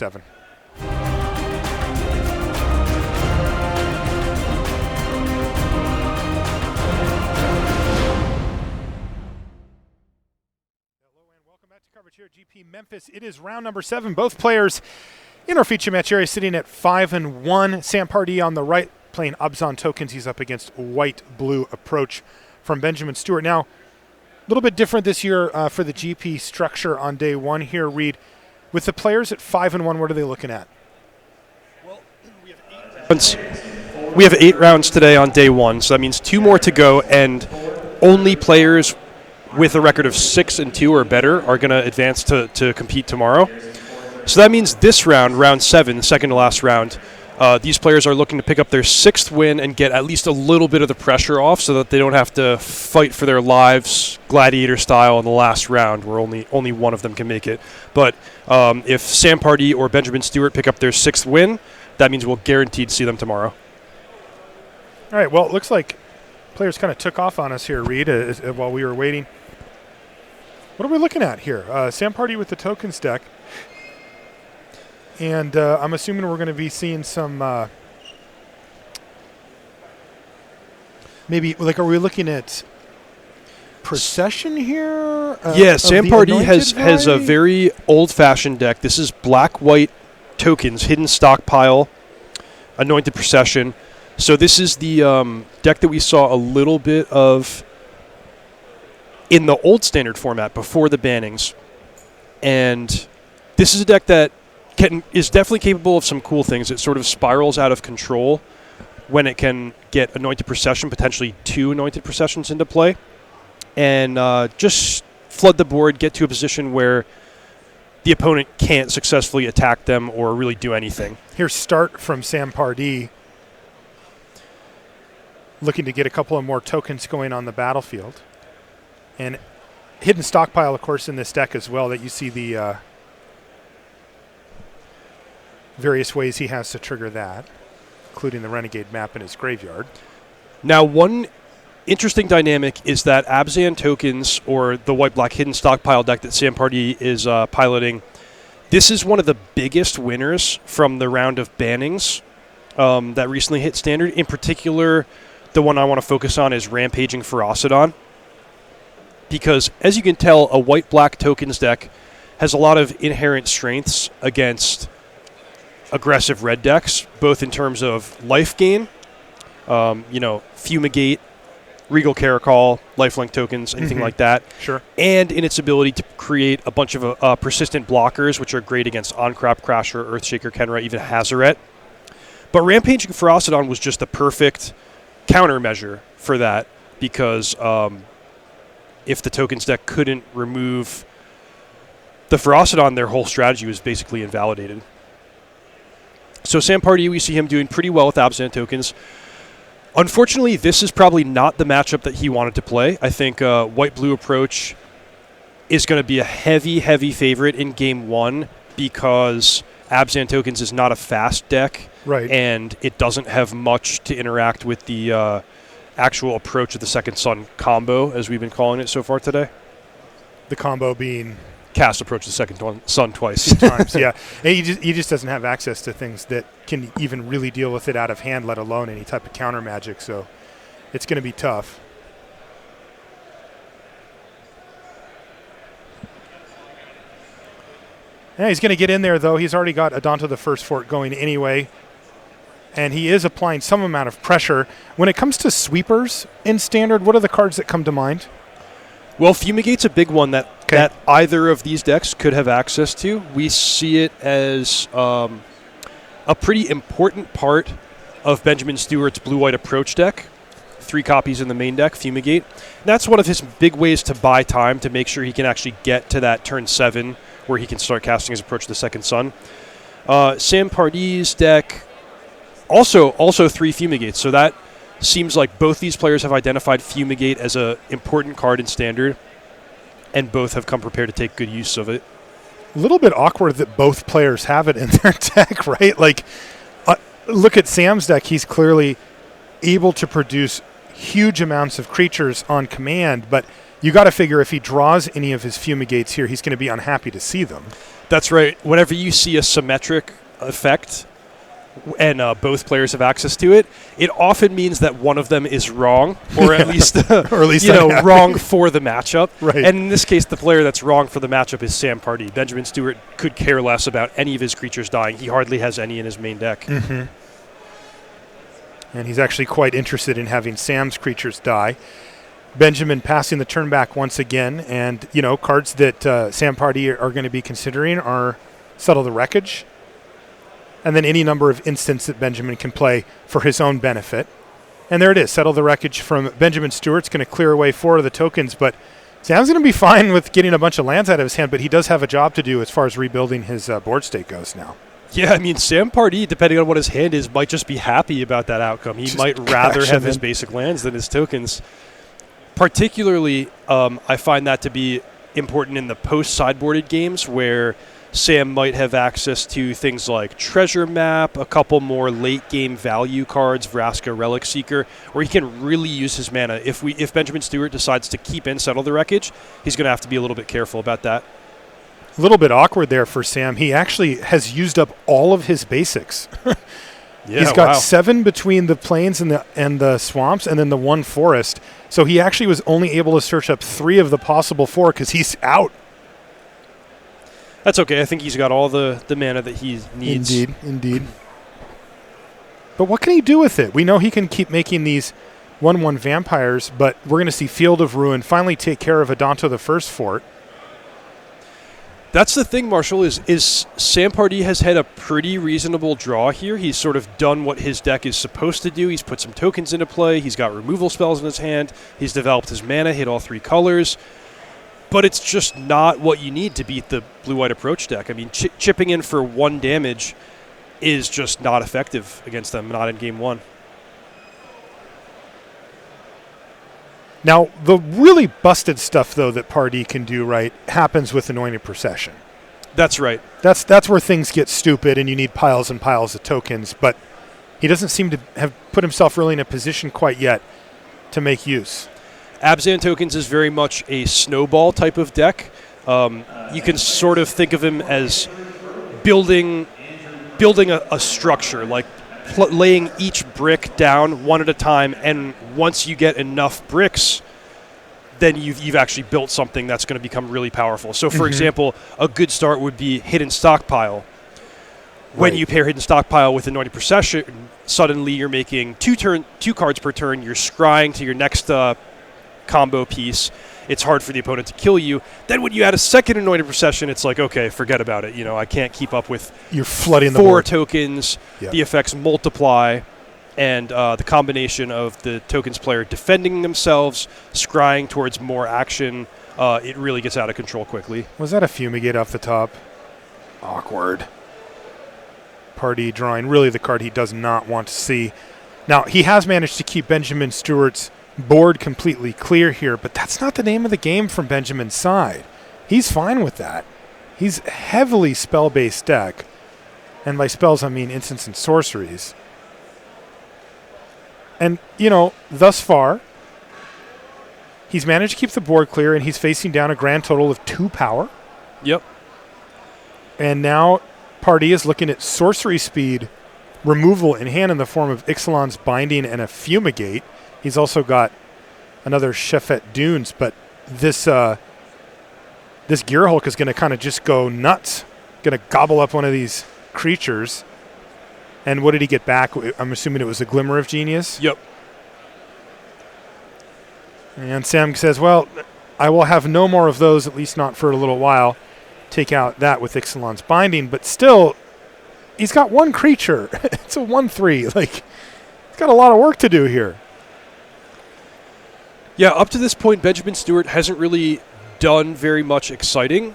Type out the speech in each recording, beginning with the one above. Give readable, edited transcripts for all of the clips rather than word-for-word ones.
7. Coverage here at GP Memphis. It is round number 7. Both players in our feature match area sitting at 5-1. Sam Pardee on the right playing Abzan tokens. He's up against white-blue approach from Benjamin Stewart. Now, a little bit different this year for the GP structure on day 1 here, Reed. With the players at 5-1, what are they looking at? Well, we have 8 rounds today on day 1, so that means 2 more to go, and only players with a record of 6-2 or better are going to advance to compete tomorrow. So that means this round, round 7, second to last round, these players are looking to pick up their 6th win and get at least a little bit of the pressure off so that they don't have to fight for their lives gladiator style in the last round where only one of them can make it. But if Sam Pardee or Benjamin Stewart pick up their 6th win, that means we'll guaranteed see them tomorrow. All right, well, it looks like players kind of took off on us here, Reed, while we were waiting. What are we looking at here? Sam Pardee with the tokens deck. And I'm assuming we're going to be seeing some maybe, like, are we looking at procession here? Yeah, Sam Pardee has a very old-fashioned deck. This is black-white tokens, hidden stockpile, anointed procession. So this is the deck that we saw a little bit of in the old standard format before the bannings. And this is a deck that is definitely capable of some cool things. It sort of spirals out of control when it can get Anointed Procession, potentially 2 Anointed Processions into play, and just flood the board, get to a position where the opponent can't successfully attack them or really do anything. Here's start from Sam Pardee, looking to get a couple of more tokens going on the battlefield. And hidden stockpile, of course, in this deck as well, that you see the various ways he has to trigger that, including the Renegade map in his graveyard. Now, one interesting dynamic is that Abzan tokens, or the white-black hidden stockpile deck that Sam Pardee is piloting, this is one of the biggest winners from the round of bannings that recently hit standard. In particular, the one I want to focus on is Rampaging Ferocidon, because as you can tell, a white-black tokens deck has a lot of inherent strengths against aggressive red decks, both in terms of life gain, Fumigate, Regal Caracol, lifelink tokens, anything like that. Sure. And in its ability to create a bunch of persistent blockers, which are great against On-Crop, Crasher, Earthshaker, Kenra, even Hazaret. But Rampaging Ferocidon was just the perfect countermeasure for that, because if the tokens deck couldn't remove the Ferocidon, their whole strategy was basically invalidated. So Sam Pardee, we see him doing pretty well with Abzan tokens. Unfortunately, this is probably not the matchup that he wanted to play. I think white-blue approach is going to be a heavy, heavy favorite in Game 1 because Abzan tokens is not a fast deck, right, and it doesn't have much to interact with the actual approach of the Second Sun combo, as we've been calling it so far today. The combo being? Cast Approach the Second Sun twice. 2 times, yeah. And he just doesn't have access to things that can even really deal with it out of hand, let alone any type of counter magic, so it's going to be tough. Yeah, he's going to get in there, though. He's already got Adonto the First Fort going anyway, and he is applying some amount of pressure. When it comes to sweepers in Standard, what are the cards that come to mind? Well, Fumigate's a big one that either of these decks could have access to. We see it as a pretty important part of Benjamin Stewart's blue-white approach deck. 3 copies in the main deck, Fumigate. And that's one of his big ways to buy time to make sure he can actually get to that turn 7 where he can start casting his Approach to the Second Sun. Sam Pardee's deck, also 3 Fumigates. So that seems like both these players have identified Fumigate as an important card in Standard, and both have come prepared to take good use of it. A little bit awkward that both players have it in their deck, right? Like, look at Sam's deck. He's clearly able to produce huge amounts of creatures on command, but you got to figure if he draws any of his Fumigates here, he's going to be unhappy to see them. That's right. Whenever you see a symmetric effect and both players have access to it, it often means that one of them is wrong, or at least, or at least wrong for the matchup. Right. And in this case, the player that's wrong for the matchup is Sam Pardee. Benjamin Stewart could care less about any of his creatures dying. He hardly has any in his main deck. Mm-hmm. And he's actually quite interested in having Sam's creatures die. Benjamin passing the turn back once again, and cards that Sam Pardee are going to be considering are Settle the Wreckage, and then any number of instants that Benjamin can play for his own benefit. And there it is, Settle the Wreckage from Benjamin Stewart's going to clear away 4 of the tokens, but Sam's going to be fine with getting a bunch of lands out of his hand, but he does have a job to do as far as rebuilding his board state goes now. Yeah, I mean, Sam Pardee, depending on what his hand is, might just be happy about that outcome. He might rather have his basic lands than his tokens. Particularly, I find that to be important in the post-sideboarded games where Sam might have access to things like Treasure Map, a couple more late-game value cards, Vraska, Relic Seeker, where he can really use his mana. If Benjamin Stewart decides to keep in Settle the Wreckage, he's going to have to be a little bit careful about that. A little bit awkward there for Sam. He actually has used up all of his basics. Yeah, he's got 7 between the plains and the swamps, and then the 1 forest. So he actually was only able to search up 3 of the possible 4 because he's out. That's okay. I think he's got all the mana that he needs. Indeed. But what can he do with it? We know he can keep making these 1/1 vampires, but we're going to see Field of Ruin finally take care of Adanto the First Fort. That's the thing, Marshall, is Sam Pardee has had a pretty reasonable draw here. He's sort of done what his deck is supposed to do. He's put some tokens into play. He's got removal spells in his hand. He's developed his mana, hit all 3 colors. But it's just not what you need to beat the blue-white approach deck. I mean, chipping in for 1 damage is just not effective against them, not in game 1. Now, the really busted stuff, though, that Pardee can do right happens with Anointed Procession. That's right. That's where things get stupid and you need piles and piles of tokens, but he doesn't seem to have put himself really in a position quite yet to make use. Abzan tokens is very much a snowball type of deck. You can sort of think of him as building a structure, like laying each brick down one at a time, and once you get enough bricks, then you've actually built something that's going to become really powerful. So, for example, a good start would be Hidden Stockpile. When you pair Hidden Stockpile with Anointed Procession, suddenly you're making 2 cards per turn. You're scrying to your next combo piece. It's hard for the opponent to kill you. Then when you add a second Anointed Procession, it's like, okay, forget about it. I can't keep up with you're flooding 4 tokens. Yep. The effects multiply, and the combination of the tokens player defending themselves, scrying towards more action, it really gets out of control quickly. Was that a Fumigate off the top? Awkward. Pardee drawing really the card he does not want to see. Now, he has managed to keep Benjamin Stewart's board completely clear here, but that's not the name of the game from Benjamin's side. He's fine with that. He's heavily spell-based deck, and by spells I mean instants and sorceries. And, thus far, he's managed to keep the board clear, and he's facing down a grand total of 2 power. Yep. And now Pardee is looking at sorcery speed removal in hand in the form of Ixalan's Binding and a Fumigate. He's also got another Shefet Dunes, but this Gear Hulk is going to kind of just go nuts, going to gobble up one of these creatures. And what did he get back? I'm assuming it was a Glimmer of Genius? Yep. And Sam says, well, I will have no more of those, at least not for a little while. Take out that with Ixalan's Binding, but still, he's got 1 creature. It's a 1/3. He's got a lot of work to do here. Yeah, up to this point, Benjamin Stewart hasn't really done very much exciting,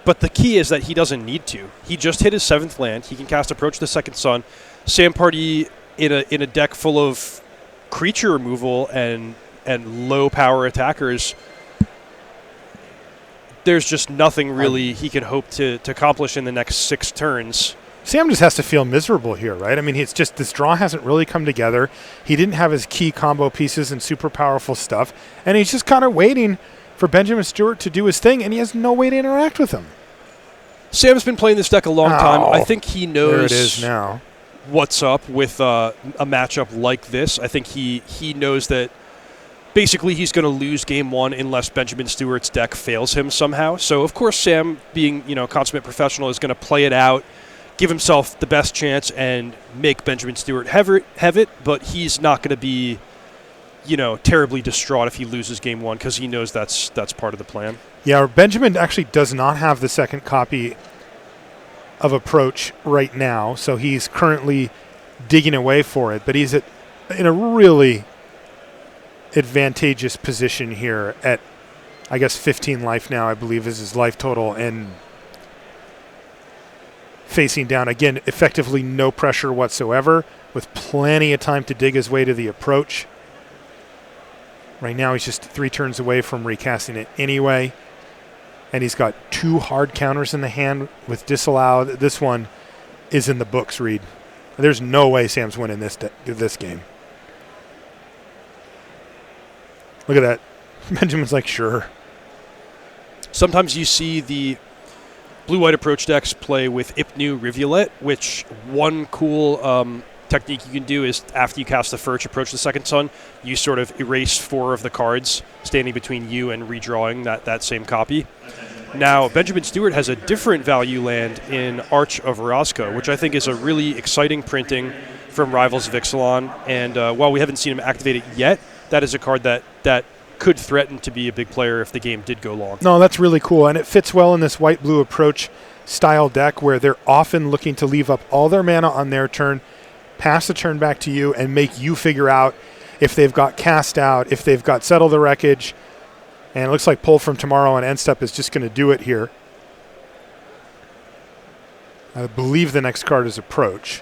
but the key is that he doesn't need to. He just hit his 7th land. He can cast Approach the Second Sun. Sam Pardee in a deck full of creature removal and low power attackers, there's just nothing really he can hope to accomplish in the next 6 turns. Sam just has to feel miserable here, right? I mean, it's just this draw hasn't really come together. He didn't have his key combo pieces and super powerful stuff, and he's just kind of waiting for Benjamin Stewart to do his thing, and he has no way to interact with him. Sam's been playing this deck a long time. I think he knows there it is now. What's up with a matchup like this. I think he knows that basically he's going to lose game one unless Benjamin Stewart's deck fails him somehow. So, of course, Sam, being a consummate professional, is going to play it out, give himself the best chance, and make Benjamin Stewart have it, but he's not going to be terribly distraught if he loses game one because he knows that's part of the plan. Yeah, Benjamin actually does not have the second copy of Approach right now, so he's currently digging away for it, but he's in a really advantageous position here at, I guess, 15 life now, I believe, is his life total, and facing down, again, effectively no pressure whatsoever, with plenty of time to dig his way to the Approach. Right now he's just 3 turns away from recasting it anyway, and he's got 2 hard counters in the hand with Disallowed. This one is in the books, Reed. There's no way Sam's winning this game. Look at that. Benjamin's like, sure. Sometimes you see the blue-white Approach decks play with Ipnu Rivulet, which one cool technique you can do is after you cast the first Approach the Second Sun, you sort of erase 4 of the cards standing between you and redrawing that same copy. Now, Benjamin Stewart has a different value land in Arch of Orozco, which I think is a really exciting printing from Rivals of Ixalan. And while we haven't seen him activate it yet, that is a card that could threaten to be a big player if the game did go long. No, that's really cool, and it fits well in this white-blue Approach style deck where they're often looking to leave up all their mana on their turn, pass the turn back to you, and make you figure out if they've got Cast Out, if they've got Settle the Wreckage, and it looks like Pull from Tomorrow and End Step is just going to do it here. I believe the next card is Approach.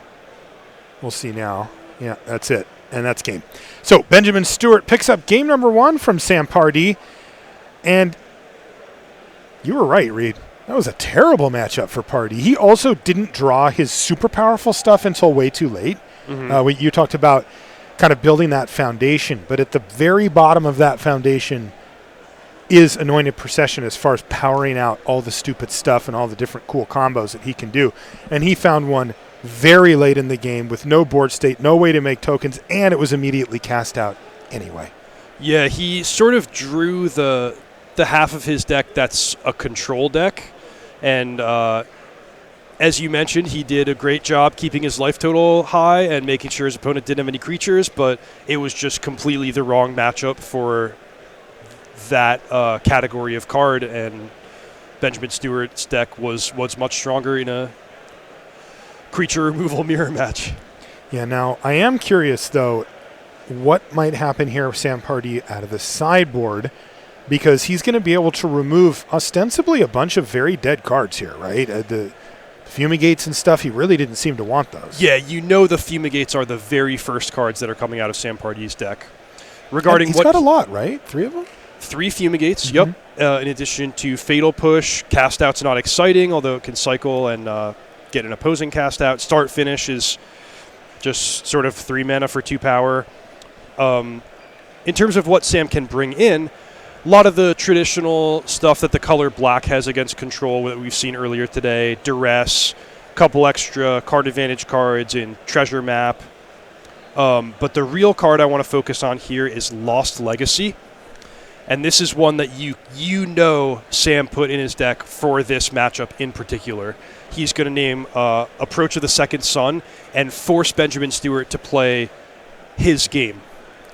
We'll see now. Yeah, that's it. And that's game. So Benjamin Stewart picks up game number 1 from Sam Pardee. And you were right, Reed. That was a terrible matchup for Pardee. He also didn't draw his super powerful stuff until way too late. Mm-hmm. You talked about kind of building that foundation. But at the very bottom of that foundation is Anointed Procession as far as powering out all the stupid stuff and all the different cool combos that he can do. And he found one very late in the game with no board state, no way to make tokens, and it was immediately cast out anyway. Yeah, he sort of drew the half of his deck that's a control deck, and as you mentioned, he did a great job keeping his life total high and making sure his opponent didn't have any creatures, but it was just completely the wrong matchup for that category of card, and Benjamin Stewart's deck was much stronger in a creature removal mirror match. Yeah, now I am curious, though, what might happen here with Sam Pardee out of the sideboard, because he's going to be able to remove ostensibly a bunch of very dead cards here, right? The Fumigates and stuff, he really didn't seem to want those. Yeah, the Fumigates are the very first cards that are coming out of Sam Pardee's deck. Regarding he's got a lot, right? 3 of them? 3 Fumigates, mm-hmm. Yep. In addition to Fatal Push, Cast Out's not exciting, although it can cycle and get an opposing Cast Out. Start Finish is just sort of 3 mana for 2 power. In terms of what Sam can bring in, a lot of the traditional stuff that the color black has against control that we've seen earlier today, Duress, a couple extra card advantage cards in Treasure Map. But the real card I want to focus on here is Lost Legacy. And this is one that Sam put in his deck for this matchup in particular. He's going to name Approach of the Second Sun and force Benjamin Stewart to play his game,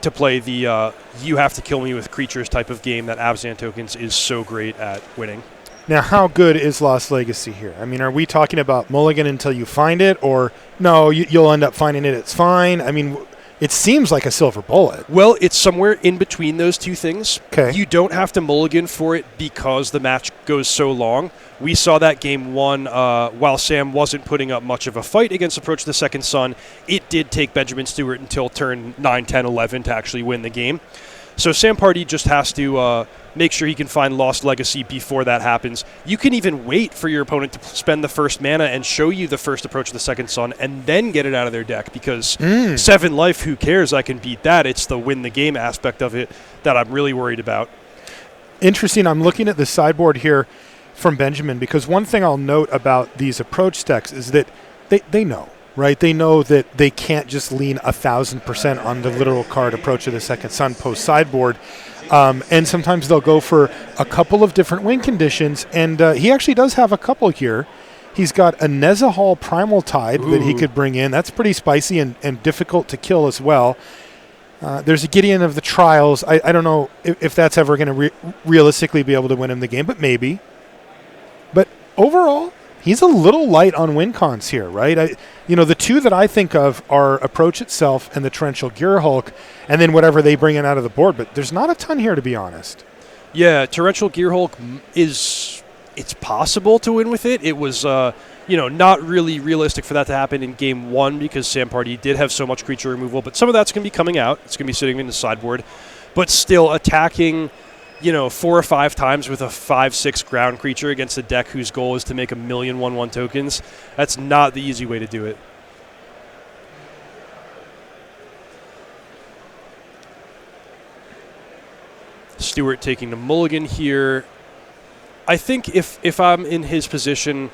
to play the you have to kill me with creatures type of game that Abzan Tokens is so great at winning. Now, how good is Lost Legacy here? I mean, are we talking about mulligan until you find it, or no, you'll end up finding it, it's fine? I mean, it seems like a silver bullet. Well, it's somewhere in between those two things. Okay. You don't have to mulligan for it because the match goes so long. We saw that game 1 while Sam wasn't putting up much of a fight against Approach the Second Sun. It did take Benjamin Stewart until turn 9, 10, 11 to actually win the game. So Sam Pardee just has to make sure he can find Lost Legacy before that happens. You can even wait for your opponent to spend the first mana and show you the first Approach of the Second Sun and then get it out of their deck, because 7 life, who cares? I can beat that. It's the win the game aspect of it that I'm really worried about. Interesting. I'm looking at the sideboard here, from Benjamin, because one thing I'll note about these approach decks is that they know, right? They know that they can't just lean 1,000% on the literal card Approach of the Second Sun post sideboard. And sometimes they'll go for a couple of different win conditions, and he actually does have a couple here. He's got a Nezahal Primal Tide that he could bring in. That's pretty spicy and difficult to kill as well. There's a Gideon of the Trials. I don't know if that's ever going to realistically be able to win him the game, but maybe. But overall, he's a little light on win cons here, right? The two that I think of are Approach itself and the Torrential Gear Hulk, and then whatever they bring in out of the board. But there's not a ton here, to be honest. Yeah, Torrential Gear Hulk it's possible to win with it. It was, not really realistic for that to happen in game 1 because Sam Pardee did have so much creature removal, but some of that's going to be coming out. It's going to be sitting in the sideboard. But still attacking, 4 or 5 times with a 5/6 ground creature against a deck whose goal is to make 1,000,000 1/1 tokens, that's not the easy way to do it. Stewart taking the mulligan here. I think if I'm in his position,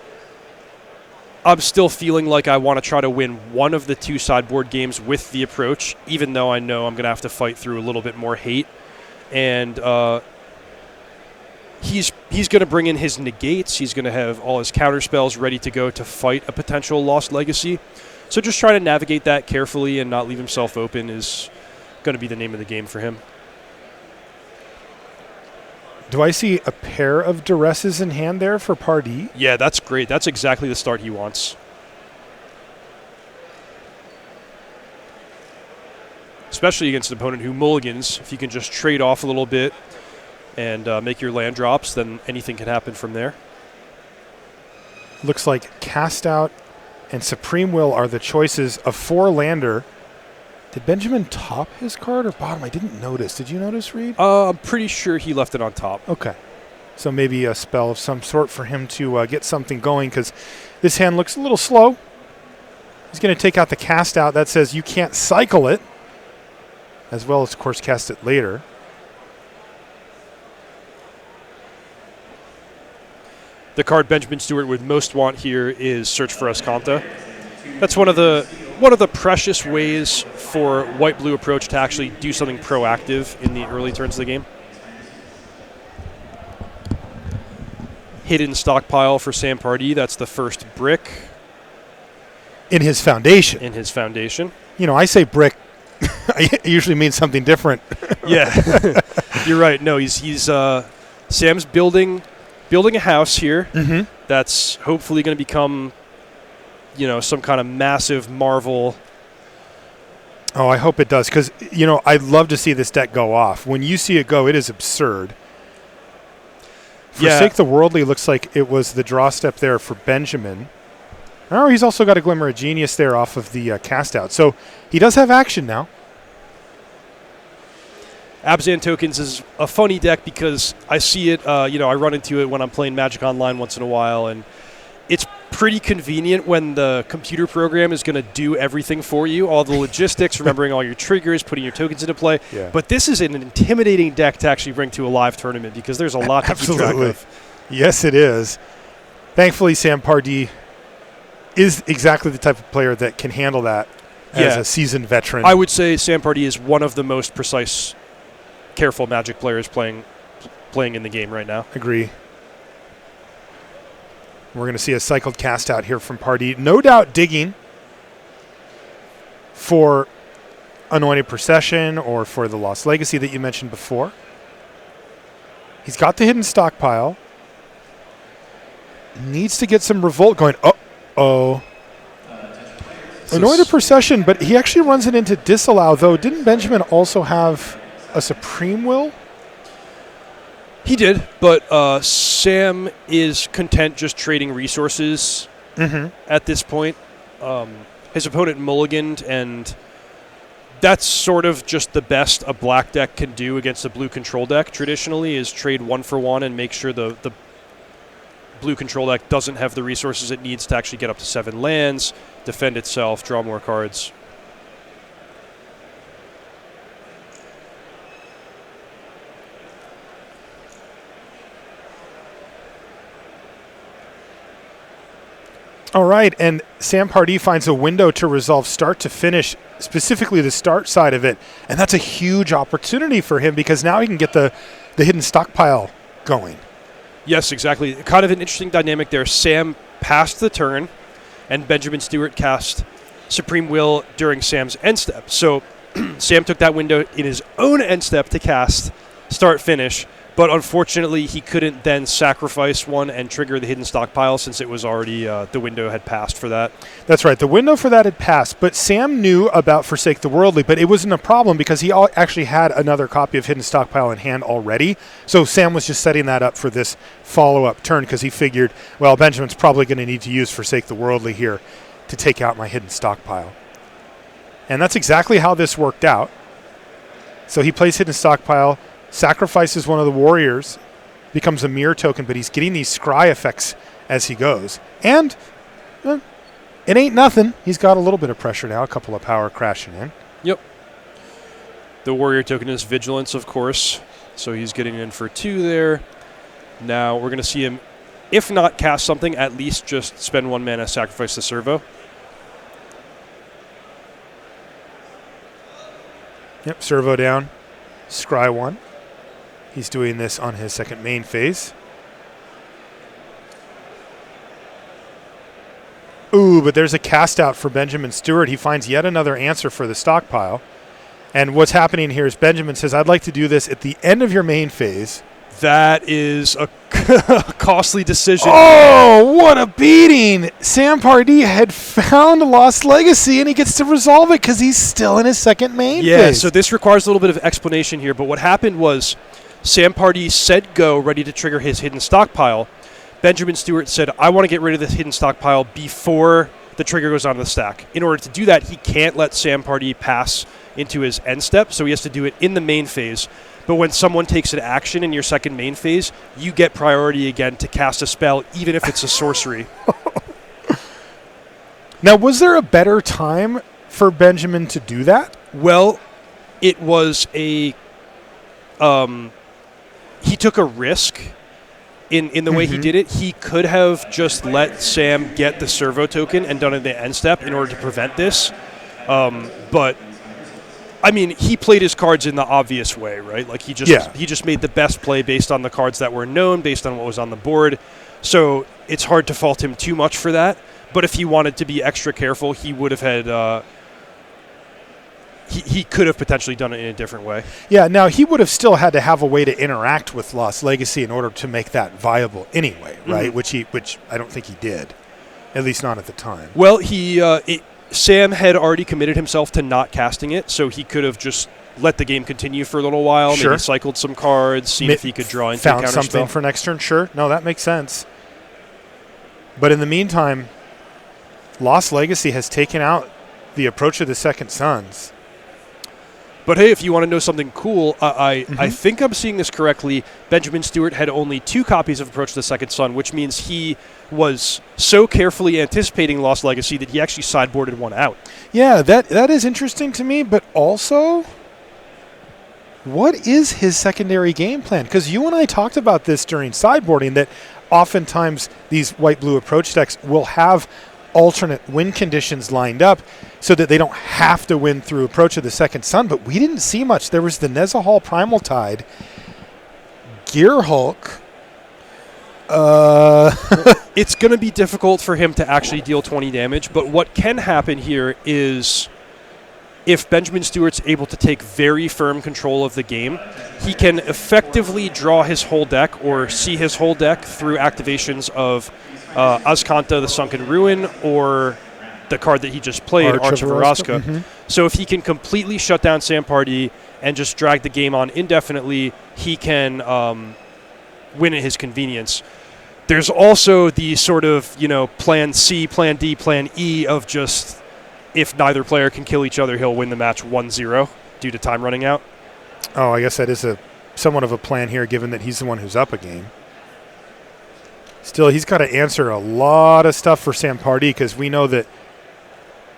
I'm still feeling like I want to try to win one of the 2 sideboard games with the Approach, even though I know I'm going to have to fight through a little bit more hate. And he's going to bring in his negates. He's going to have all his counter spells ready to go to fight a potential Lost Legacy. So just trying to navigate that carefully and not leave himself open is going to be the name of the game for him. Do I see a pair of Duresses in hand there for Pardee? Yeah, that's great. That's exactly the start he wants. Especially against an opponent who mulligans. If you can just trade off a little bit and make your land drops, then anything can happen from there. Looks like Cast Out and Supreme Will are the choices. A 4-lander. Did Benjamin top his card or bottom? I didn't notice. Did you notice, Reed? I'm pretty sure he left it on top. Okay. So maybe a spell of some sort for him to get something going, because this hand looks a little slow. He's going to take out the Cast Out. That says you can't cycle it, as well as, of course, cast it later. The card Benjamin Stewart would most want here is Search for Escanta. That's one of the precious ways for white-blue Approach to actually do something proactive in the early turns of the game. Hidden Stockpile for Sam Pardee. That's the first brick. In his foundation. I say brick. It usually means something different. Yeah. You're right. No, he's Sam's building a house here that's hopefully going to become some kind of massive marvel. Oh, I hope it does, because, I'd love to see this deck go off. When you see it go, it is absurd. Forsake the Worldly looks like it was the draw step there for Benjamin. Oh, he's also got a Glimmer of Genius there off of the Cast Out. So he does have action now. Abzan Tokens is a funny deck because I see it, I run into it when I'm playing Magic Online once in a while, and it's pretty convenient when the computer program is going to do everything for you, all the logistics, remembering all your triggers, putting your tokens into play. Yeah. But this is an intimidating deck to actually bring to a live tournament because there's a lot to keep track of. Yes, it is. Thankfully, Sam Pardee is exactly the type of player that can handle that as a seasoned veteran. I would say Sam Pardee is one of the most precise, careful Magic players playing in the game right now. Agree. We're going to see a cycled Cast Out here from Pardee. No doubt digging for Anointed Procession or for the Lost Legacy that you mentioned before. He's got the Hidden Stockpile. Needs to get some Revolt going. Uh-oh. Anointed Procession, but he actually runs it into Disallow, though. Didn't Benjamin also have a Supreme Will? He did, but Sam is content just trading resources at this point. His opponent mulliganed, and that's sort of just the best a black deck can do against a blue control deck traditionally, is trade 1-for-1 and make sure the blue control deck doesn't have the resources it needs to actually get up to 7 lands, defend itself, draw more cards. All right, and Sam Pardee finds a window to resolve start to finish, specifically the start side of it, and that's a huge opportunity for him because now he can get the hidden stockpile going. Yes, exactly. Kind of an interesting dynamic there. Sam passed the turn, and Benjamin Stewart cast Supreme Will during Sam's end step. So Sam took that window in his own end step to cast start finish, but unfortunately he couldn't then sacrifice one and trigger the hidden stockpile since it was already the window had passed for that. That's right. The window for that had passed, but Sam knew about Forsake the Worldly, but it wasn't a problem because he actually had another copy of Hidden Stockpile in hand already. So Sam was just setting that up for this follow-up turn because he figured, well, Benjamin's probably going to need to use Forsake the Worldly here to take out my Hidden Stockpile. And that's exactly how this worked out. So he plays Hidden Stockpile, sacrifices one of the warriors, becomes a mirror token, but he's getting these scry effects as he goes. And it ain't nothing. He's got a little bit of pressure now, a couple of power crashing in. Yep. The warrior token is Vigilance, of course, so he's getting in for 2 there. Now we're going to see him, if not cast something, at least just spend 1 mana, sacrifice the servo. Yep, servo down, scry 1. He's doing this on his second main phase. Ooh, but there's a cast out for Benjamin Stewart. He finds yet another answer for the stockpile. And what's happening here is Benjamin says, I'd like to do this at the end of your main phase. That is a costly decision. Oh, what a beating. Sam Pardee had found Lost Legacy, and he gets to resolve it because he's still in his second main phase. Yeah, so this requires a little bit of explanation here. But what happened was Sam Pardee said go, ready to trigger his hidden stockpile. Benjamin Stewart said, I want to get rid of this hidden stockpile before the trigger goes onto the stack. In order to do that, he can't let Sam Pardee pass into his end step, so he has to do it in the main phase. But when someone takes an action in your second main phase, you get priority again to cast a spell, even if it's a sorcery. Now, was there a better time for Benjamin to do that? Well, it was a... he took a risk in the way he did it. He could have just let Sam get the servo token and done it in the end step in order to prevent this. But... I mean, he played his cards in the obvious way, right? Like he just made the best play based on the cards that were known, based on what was on the board. So it's hard to fault him too much for that. But if he wanted to be extra careful, he would have had. He could have potentially done it in a different way. Yeah. Now he would have still had to have a way to interact with Lost Legacy in order to make that viable, anyway, right? Which I don't think he did, at least not at the time. Well, Sam had already committed himself to not casting it, so he could have just let the game continue for a little while, maybe cycled some cards, seen if he could draw into a counter found something for next turn, sure. No, that makes sense. But in the meantime, Lost Legacy has taken out the Approach of the Second Sons. But hey, if you want to know something cool, I think I'm seeing this correctly. Benjamin Stewart had only 2 copies of Approach to the Second Sun, which means he was so carefully anticipating Lost Legacy that he actually sideboarded one out. Yeah, that is interesting to me, but also, what is his secondary game plan? Because you and I talked about this during sideboarding, that oftentimes these white-blue Approach decks will have alternate win conditions lined up so that they don't have to win through Approach of the Second Sun, but we didn't see much. There was the Nezahal Primal Tide, Gear Hulk. It's going to be difficult for him to actually deal 20 damage, but what can happen here is if Benjamin Stewart's able to take very firm control of the game, he can effectively draw his whole deck or see his whole deck through activations of Azcanta, the Sunken Ruin, or the card that he just played, Arch of Araska. So if he can completely shut down Sam Pardee and just drag the game on indefinitely, he can win at his convenience. There's also the sort of, plan C, plan D, plan E of just if neither player can kill each other, he'll win the match 1-0 due to time running out. Oh, I guess that is somewhat of a plan here, given that he's the one who's up a game. Still, he's got to answer a lot of stuff for Sam Pardee, because we know that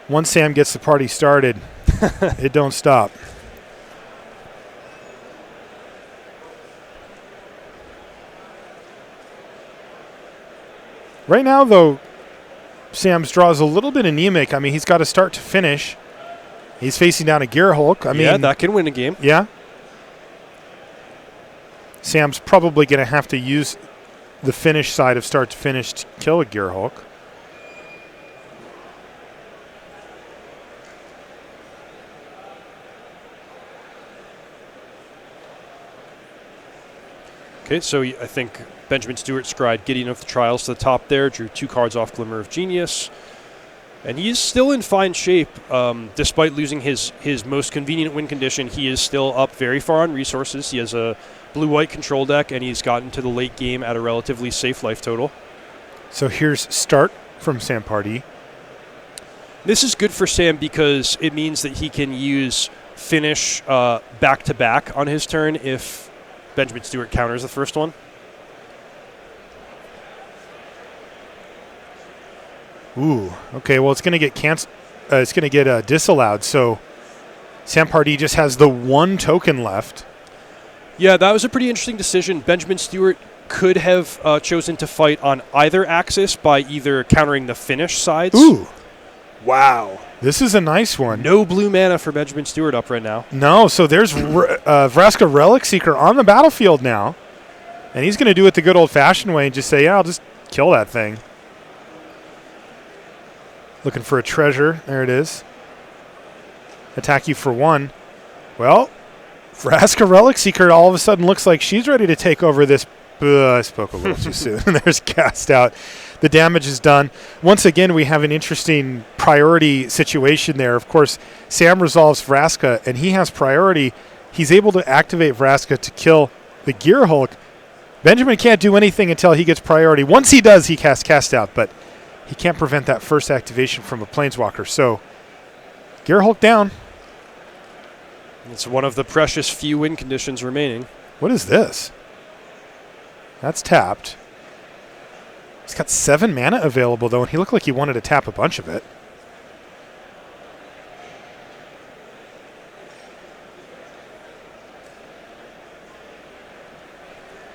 once Sam gets the party started, it don't stop. Right now, though, Sam's draw is a little bit anemic. I mean, he's got to start to finish. He's facing down a Gear Hulk. I mean, that can win a game. Yeah. Sam's probably going to have to use the finish side of start to finish to kill a Gear Hulk. Okay, so I think Benjamin Stewart scried Gideon of the Trials to the top there, drew 2 cards off Glimmer of Genius. And he is still in fine shape. Despite losing his most convenient win condition, he is still up very far on resources. He has a blue-white control deck, and he's gotten to the late game at a relatively safe life total. So here's start from Sam Pardee. This is good for Sam because it means that he can use finish back-to-back on his turn if Benjamin Stewart counters the first one. Ooh, okay. Well, it's going to get it's going to get disallowed. So Sam Pardee just has the 1 token left. Yeah, that was a pretty interesting decision. Benjamin Stewart could have chosen to fight on either axis by either countering the finish sides. Ooh, wow! This is a nice one. No blue mana for Benjamin Stewart up right now. No, so there's Vraska Relic Seeker on the battlefield now. And he's going to do it the good old-fashioned way and just say, yeah, I'll just kill that thing. Looking for a treasure. There it is. Attack you for 1. Well, Vraska Relic Seeker all of a sudden looks like she's ready to take over this. I spoke a little too soon. There's cast out. The damage is done. Once again, we have an interesting priority situation there. Of course, Sam resolves Vraska, and he has priority. He's able to activate Vraska to kill the Gear Hulk. Benjamin can't do anything until he gets priority. Once he does, he casts cast out, but he can't prevent that first activation from a Planeswalker. So, Gear Hulk down. It's one of the precious few win conditions remaining. What is this? That's tapped. He's got 7 mana available, though, and he looked like he wanted to tap a bunch of it.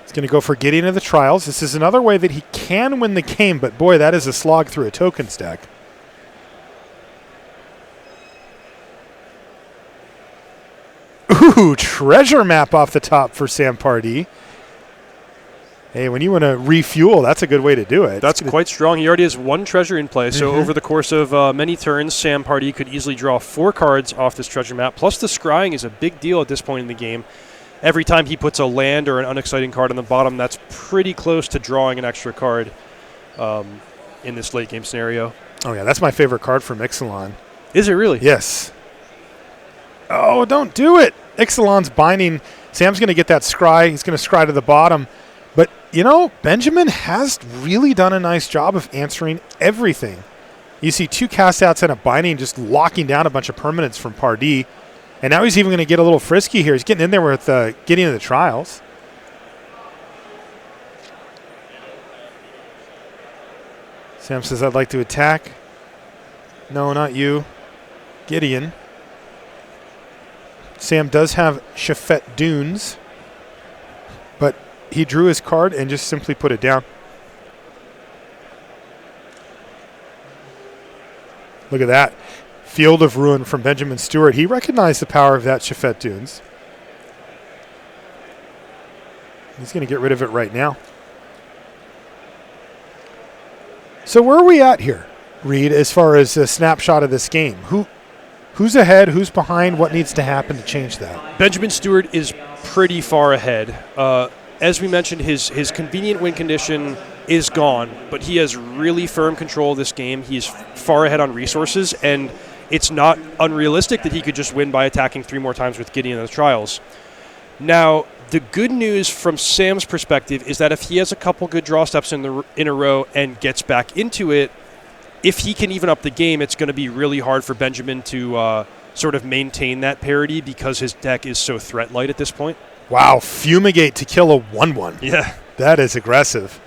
He's going to go for Gideon of the Trials. This is another way that he can win the game, but boy, that is a slog through a token stack. Ooh, treasure map off the top for Sam Pardee. Hey, when you want to refuel, that's a good way to do it. That's quite strong. He already has 1 treasure in play. So over the course of many turns, Sam Pardee could easily draw 4 cards off this treasure map. Plus the scrying is a big deal at this point in the game. Every time he puts a land or an unexciting card on the bottom, that's pretty close to drawing an extra card in this late game scenario. Oh, yeah, that's my favorite card from Ixalan. Is it really? Yes. Oh, don't do it. Ixalan's binding. Sam's going to get that scry. He's going to scry to the bottom. But, you know, Benjamin has really done a nice job of answering everything. You see 2 cast outs and a binding just locking down a bunch of permanents from Pardee. And now he's even going to get a little frisky here. He's getting in there with getting into the Trials. Sam says, I'd like to attack. No, not you. Gideon. Sam does have Shafet Dunes, but he drew his card and just simply put it down. Look at that. Field of Ruin from Benjamin Stewart. He recognized the power of that Shafet Dunes. He's going to get rid of it right now. So where are we at here, Reed, as far as a snapshot of this game? Who's ahead? Who's behind? What needs to happen to change that? Benjamin Stewart is pretty far ahead. As we mentioned, his convenient win condition is gone, but he has really firm control of this game. He's far ahead on resources, and it's not unrealistic that he could just win by attacking 3 more times with Gideon in the Trials. Now, the good news from Sam's perspective is that if he has a couple good draw steps in a row and gets back into it, if he can even up the game, it's going to be really hard for Benjamin to sort of maintain that parity because his deck is so threat light at this point. Wow, Fumigate to kill a 1/1. Yeah. That is aggressive.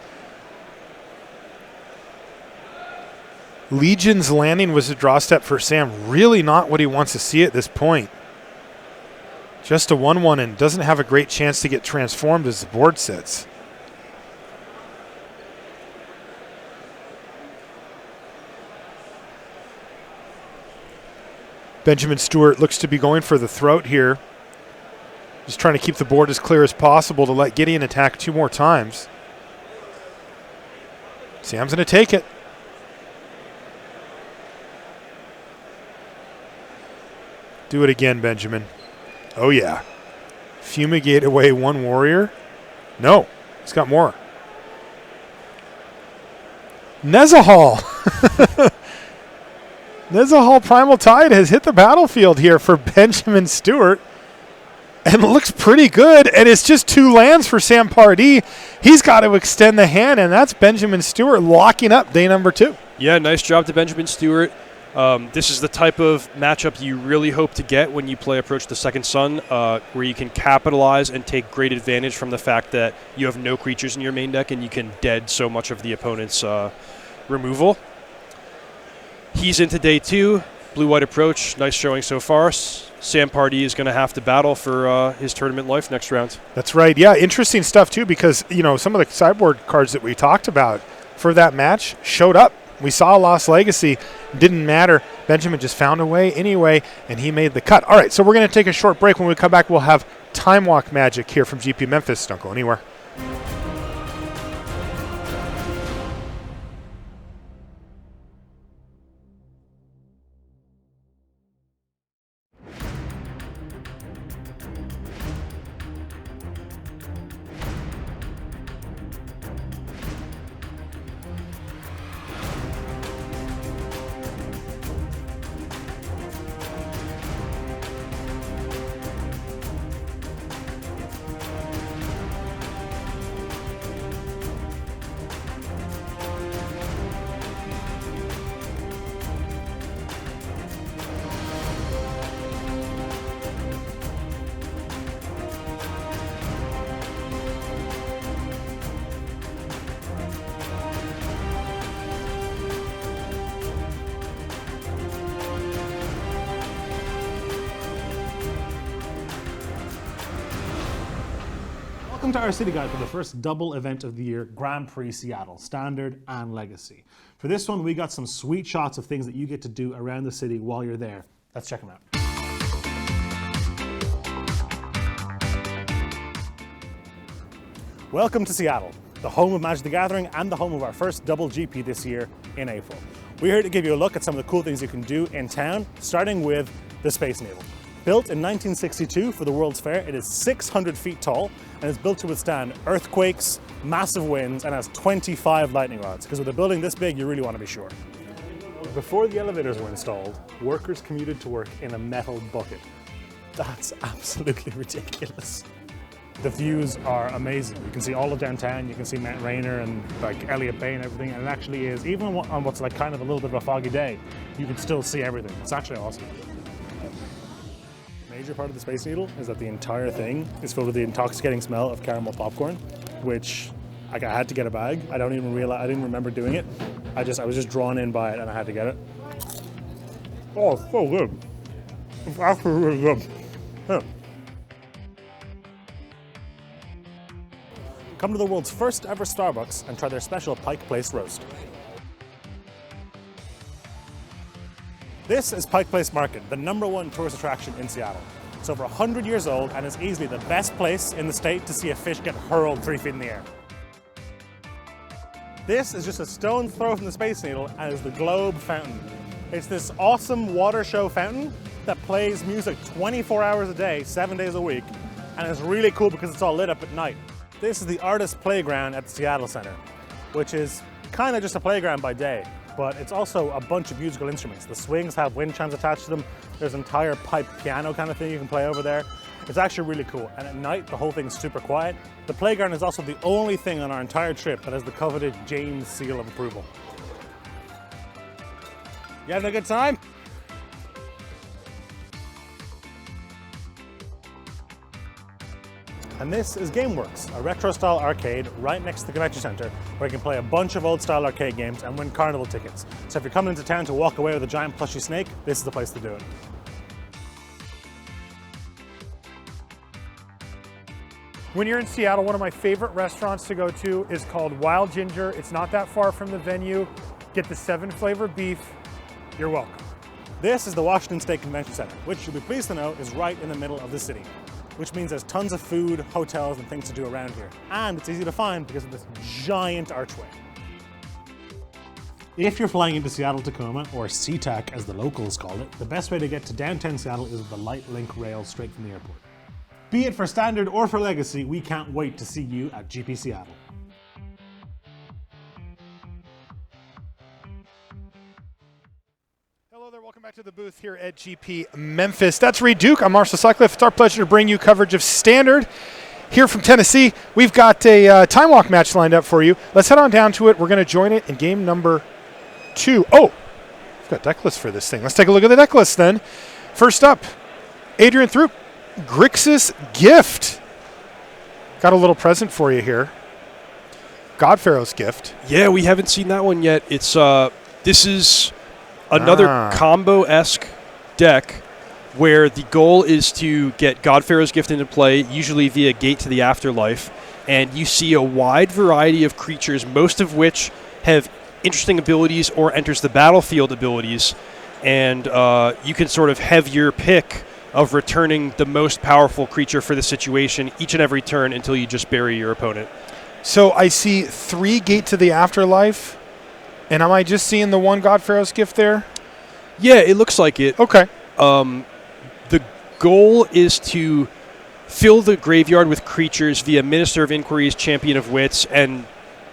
Legion's Landing was a draw step for Sam. Really not what he wants to see at this point. Just a 1/1 and doesn't have a great chance to get transformed as the board sits. Benjamin Stewart looks to be going for the throat here. Just trying to keep the board as clear as possible to let Gideon attack 2 more times. Sam's going to take it. Do it again, Benjamin. Oh, yeah. Fumigate away 1 warrior. No, he's got more. Nezahal. Nezahal Primal Tide has hit the battlefield here for Benjamin Stewart. And looks pretty good. And it's just 2 lands for Sam Pardee. He's got to extend the hand, and that's Benjamin Stewart locking up day number 2. Yeah, nice job to Benjamin Stewart. This is the type of matchup you really hope to get when you play Approach the Second Sun, where you can capitalize and take great advantage from the fact that you have no creatures in your main deck and you can dead so much of the opponent's removal. He's into day 2. Blue-white approach, nice showing so far. Sam Pardee is going to have to battle for his tournament life next round. That's right. Yeah, interesting stuff too, because some of the sideboard cards that we talked about for that match showed up. We saw Lost Legacy, didn't matter. Benjamin just found a way anyway, and he made the cut. All right, so we're going to take a short break. When we come back, we'll have Time Walk Magic here from GP Memphis. Don't go anywhere. Welcome to our city guide for the first double event of the year, Grand Prix Seattle, Standard and Legacy. For this one, we got some sweet shots of things that you get to do around the city while you're there. Let's check them out. Welcome to Seattle, the home of Magic the Gathering and the home of our first double GP this year in April. We're here to give you a look at some of the cool things you can do in town, starting with the Space Needle. Built in 1962 for the World's Fair, it is 600 feet tall and is built to withstand earthquakes, massive winds, and has 25 lightning rods. Because with a building this big, you really want to be sure. Before the elevators were installed, workers commuted to work in a metal bucket. That's absolutely ridiculous. The views are amazing. You can see all of downtown, you can see Mount Rainier and like Elliott Bay and everything, and it actually is, even on what's like kind of a little bit of a foggy day, you can still see everything. It's actually awesome. Major part of the Space Needle is that the entire thing is filled with the intoxicating smell of caramel popcorn, which I had to get a bag. I didn't remember doing it. I was just drawn in by it and I had to get it. Oh, it's so good. It's actually really good. Yeah. Come to the world's first ever Starbucks and try their special Pike Place roast. This is Pike Place Market, the #1 tourist attraction in Seattle. It's over 100 years old and is easily the best place in the state to see a fish get hurled 3 feet in the air. This is just a stone's throw from the Space Needle and is the Globe Fountain. It's this awesome water show fountain that plays music 24 hours a day, 7 days a week, and it's really cool because it's all lit up at night. This is the Artist Playground at the Seattle Center, which is kind of just a playground by day, but it's also a bunch of musical instruments. The swings have wind chimes attached to them. There's an entire pipe piano kind of thing you can play over there. It's actually really cool, and at night the whole thing's super quiet. The playground is also the only thing on our entire trip that has the coveted James seal of approval. You having a good time? And this is GameWorks, a retro-style arcade right next to the convention center where you can play a bunch of old-style arcade games and win carnival tickets. So if you're coming into town to walk away with a giant plushy snake, this is the place to do it. When you're in Seattle, one of my favorite restaurants to go to is called Wild Ginger. It's not that far from the venue. Get the 7-flavor beef. You're welcome. This is the Washington State Convention Center, which you'll be pleased to know is right in the middle of the city, which means there's tons of food, hotels, and things to do around here. And it's easy to find because of this giant archway. If you're flying into Seattle-Tacoma, or SeaTac as the locals call it, the best way to get to downtown Seattle is with the Light Link rail straight from the airport. Be it for Standard or for Legacy, we can't wait to see you at GP Seattle. Hello there, welcome back to the booth here at GP Memphis. That's Reed Duke, I'm Marshall Sutcliffe. It's our pleasure to bring you coverage of Standard. Here from Tennessee, we've got a time walk match lined up for you. Let's head on down to it. We're going to join it in game number 2. Oh, we've got deck lists for this thing. Let's take a look at the deck list then. First up, Adrian Throop, Grixis Gift. Got a little present for you here. Godpharaoh's Gift. Yeah, we haven't seen that one yet. It's this is another combo-esque deck where the goal is to get Godpharaoh's Gift into play, usually via Gate to the Afterlife, and you see a wide variety of creatures, most of which have interesting abilities or enters the battlefield abilities, and you can sort of have your pick of returning the most powerful creature for the situation each and every turn until you just bury your opponent. So I see 3 Gate to the Afterlife, and am I just seeing the 1 Godpharaoh's Gift there? Yeah, it looks like it. Okay. The goal is to fill the graveyard with creatures via Minister of Inquiries, Champion of Wits, and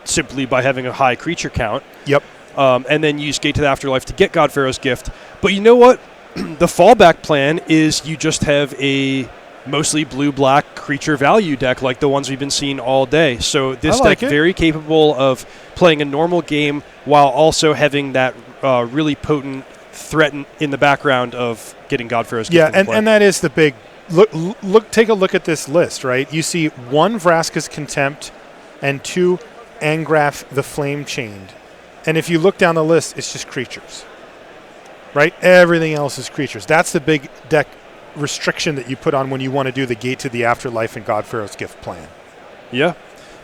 simply by having a high creature count. Yep. And then use Gate to the Afterlife to get Godpharaoh's Gift. But you know what? The fallback plan is you just have a mostly blue-black creature value deck like the ones we've been seeing all day. So this deck very capable of playing a normal game while also having that really potent threat in the background of getting Godpharaoh's Gift. Yeah, and that is the big look. Take a look at this list, right? You see 1 Vraska's Contempt and 2 Angraf the Flame Chained. And if you look down the list, it's just creatures, right? Everything else is creatures. That's the big deck restriction that you put on when you want to do the Gate to the Afterlife and Godpharaoh's Gift plan. Yeah.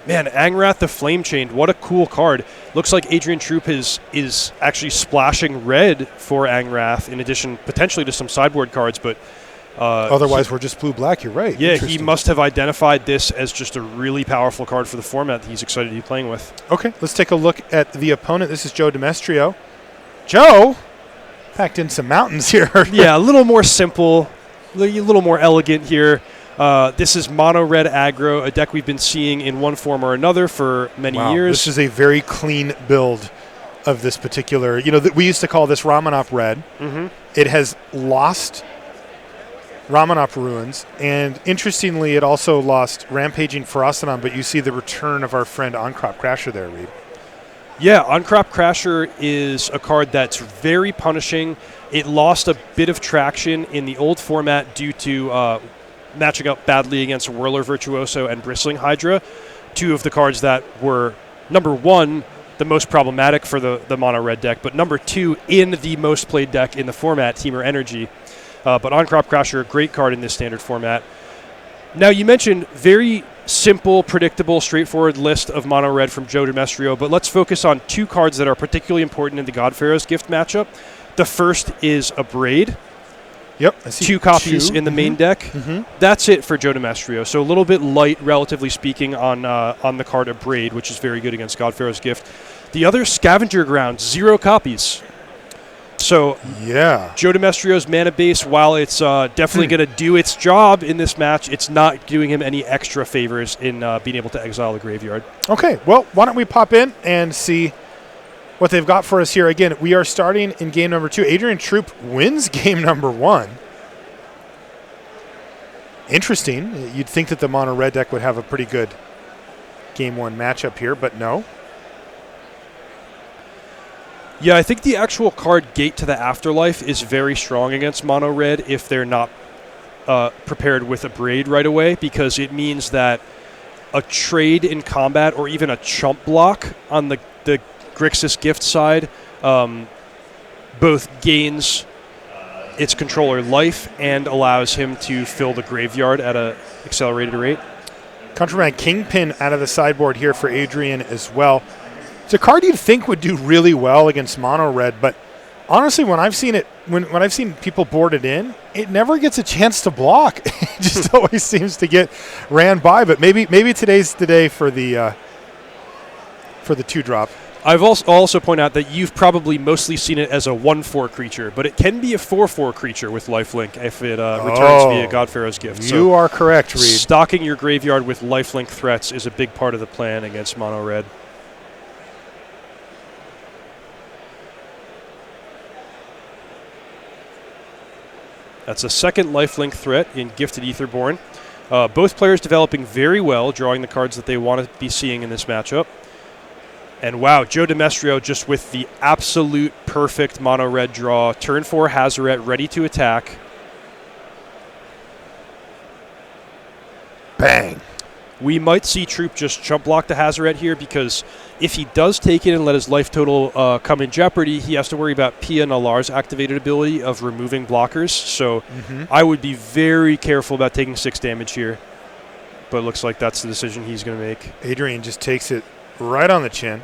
Man, Angrath the Flame Chained, what a cool card. Looks like Adrian Troop is actually splashing red for Angrath in addition potentially to some sideboard cards, but otherwise we're just blue-black, you're right. Yeah, he must have identified this as just a really powerful card for the format that he's excited to be playing with. Okay, let's take a look at the opponent. This is Joe Demestrio. Joe packed in some mountains here. Yeah, a little more simple, a little more elegant here. This is mono red aggro, a deck we've been seeing in one form or another for many years. This is a very clean build of this particular, we used to call this Ramanop Red. Mm-hmm. It has lost Ramanop Ruins, and interestingly, it also lost Rampaging Ferocidon, but you see the return of our friend Oncrop Crasher there, Reed. Yeah, Oncrop Crasher is a card that's very punishing. It lost a bit of traction in the old format due to matching up badly against Whirler Virtuoso and Bristling Hydra, 2 of the cards that were, number 1, the most problematic for the mono-red deck, but number 2 in the most played deck in the format, Temur Energy. But Oncrop Crasher, a great card in this standard format. Now, you mentioned very simple, predictable, straightforward list of mono-red from Joe Demestrio, but let's focus on 2 cards that are particularly important in the Godpharaoh's Gift matchup. The first is a Braid. Yep. I see 2 copies in the main deck. Mm-hmm. That's it for Joe Demestrio. So a little bit light, relatively speaking, on the card of Braid, which is very good against Godpharaoh's Gift. The other, Scavenger Ground, 0 copies. So yeah, Joe Demestrio's mana base, while it's definitely going to do its job in this match, it's not doing him any extra favors in being able to exile the graveyard. Okay, well, why don't we pop in and see what they've got for us here. Again, we are starting in game number 2. Adrian Troop wins game number 1. Interesting. You'd think that the mono red deck would have a pretty good game 1 matchup here, but no. Yeah, I think the actual card Gate to the Afterlife is very strong against mono red if they're not prepared with a Braid right away, because it means that a trade in combat or even a chump block on the Grixis Gift side both gains its controller life and allows him to fill the graveyard at an accelerated rate. Contraband Kingpin out of the sideboard here for Adrian as well. It's a card you'd think would do really well against mono red, but honestly, when I've seen it, when I've seen people board it in, it never gets a chance to block. It just always seems to get ran by. But maybe today's the day for the 2-drop. I've also point out that you've probably mostly seen it as a 1/4 creature, but it can be a 4/4 creature with lifelink if it returns via Godpharaoh's Gift. You are correct, Reed. Stocking your graveyard with lifelink threats is a big part of the plan against mono red. That's a second lifelink threat in Gifted Aetherborn. Both players developing very well, drawing the cards that they want to be seeing in this matchup. And wow, Joe Demestrio just with the absolute perfect mono-red draw. Turn 4 Hazoret ready to attack. Bang. We might see Throop just chump block the Hazoret here because if he does take it and let his life total come in jeopardy, he has to worry about Pia Nalar's activated ability of removing blockers. So I would be very careful about taking 6 damage here. But it looks like that's the decision he's going to make. Adrian just takes it right on the chin.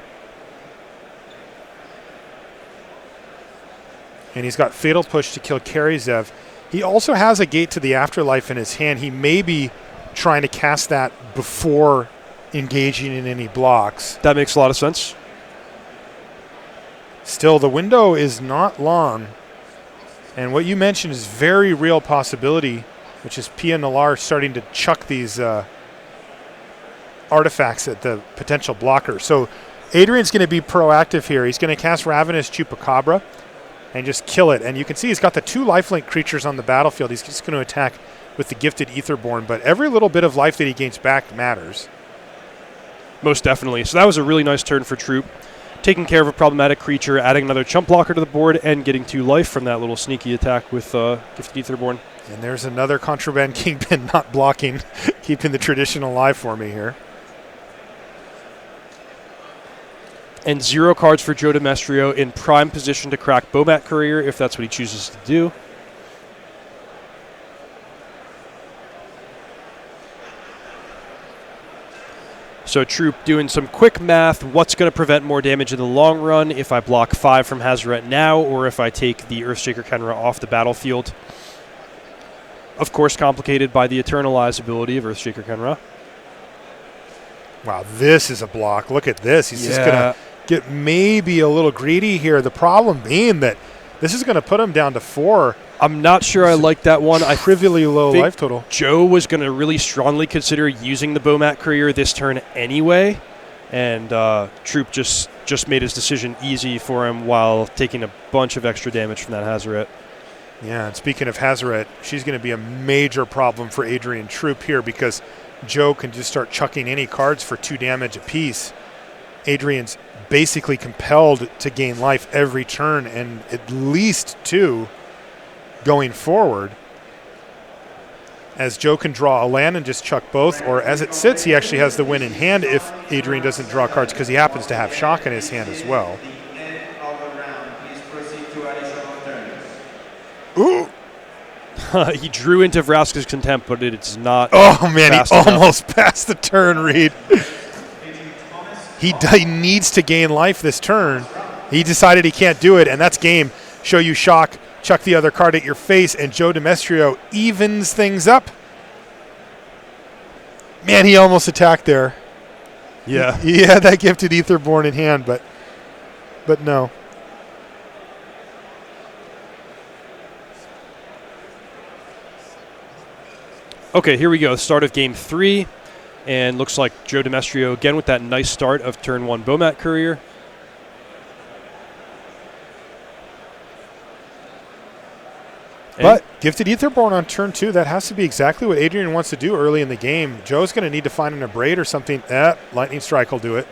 And he's got Fatal Push to kill Karizev. He also has a Gate to the Afterlife in his hand. He may be trying to cast that before engaging in any blocks. That makes a lot of sense. Still, the window is not long. And what you mentioned is very real possibility, which is Pia Nalar starting to chuck these artifacts at the potential blocker. So Adrian's going to be proactive here. He's going to cast Ravenous Chupacabra and just kill it. And you can see he's got the 2 lifelink creatures on the battlefield. He's just going to attack with the Gifted Aetherborn, but every little bit of life that he gains back matters. Most definitely. So that was a really nice turn for Throop. Taking care of a problematic creature, adding another chump blocker to the board, and getting 2 life from that little sneaky attack with Gifted Aetherborn. And there's another Contraband Kingpin not blocking, keeping the tradition alive for me here. And 0 cards for Joe Demestrio in prime position to crack Bomat Courier if that's what he chooses to do. So Throop doing some quick math. What's going to prevent more damage in the long run if I block 5 from Hazoret now or if I take the Earthshaker Kenra off the battlefield? Of course, complicated by the Eternalize ability of Earthshaker Kenra. Wow, this is a block. Look at this. He's just going to get maybe a little greedy here. The problem being that this is going to put him down to 4. I'm not sure I like that one. I trivially low life total. Joe was going to really strongly consider using the Bomat Courier this turn anyway, and Throop just made his decision easy for him while taking a bunch of extra damage from that Hazoret. Yeah, and speaking of Hazoret, she's going to be a major problem for Adrian Throop here because Joe can just start chucking any cards for 2 damage apiece. Adrian's basically compelled to gain life every turn and at least 2 going forward, as Joe can draw a land and just chuck both, or as it sits, he actually has the win in hand if Adrian doesn't draw cards because he happens to have shock in his hand as well. Ooh! He drew into Vraska's Contempt, but it's not. Oh, man, he almost passed the turn, Reed. He needs to gain life this turn. He decided he can't do it, and that's game. Show you shock. Chuck the other card at your face, and Joe Demestrio evens things up. Man, he almost attacked there. Yeah. He had that Gifted Aetherborn in hand, but no. Okay, here we go. Start of game 3, and looks like Joe Demestrio again with that nice start of turn 1 Bomat Courier. But Gifted Aetherborn on turn 2, that has to be exactly what Adrian wants to do early in the game. Joe's going to need to find an Abrade or something. Lightning Strike will do it.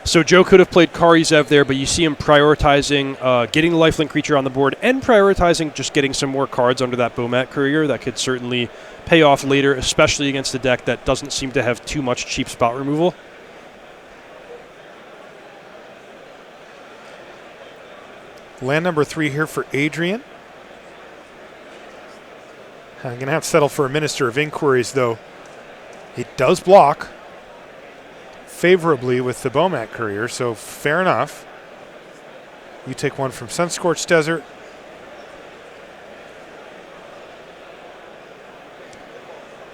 So Joe could have played Karizev there, but you see him prioritizing getting the lifelink creature on the board and prioritizing just getting some more cards under that Bomat Courier. That could certainly pay off later, especially against a deck that doesn't seem to have too much cheap spot removal. Land number 3 here for Adrian. I'm going to have to settle for a Minister of Inquiries, though. It does block favorably with the Bomat Courier, so fair enough. You take one from Sunscorched Desert.